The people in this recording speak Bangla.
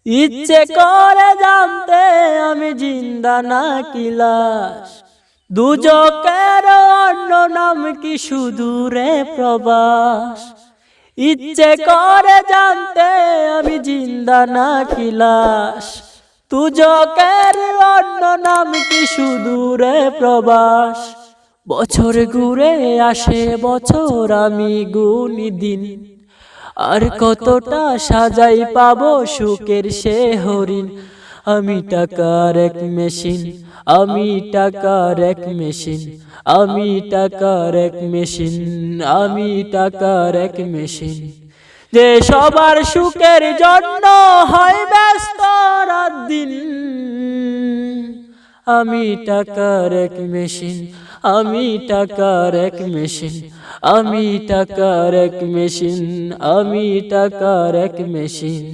ইচ্ছে করে জানতে আমি জিন্দা নাকি লাশ, দুজকের অন্য নাম কি সুদূরে প্রবাস। ইচ্ছে করে জানতে আমি জিন্দা নাকি লাশ, দুজকের অন্য নাম কি সুদূরে প্রবাস। বছর ঘুরে আসে বছর, আমি গুনি দিন, আর কতটা সাজাই পাবো সুখের সে হরিণ। আমি টাকার এক মেশিন, আমি টাকার এক মেশিন, আমি টাকার এক মেশিন, আমি টাকার এক মেশিন, যে সবার সুখের জন্য হয় ব্যস্ত রাত দিন। আমি টাকার এক মেশিন, আমি টাকার এক মেশিন, আমি টাকার এক মেশিন, আমি টাকার এক মেশিন।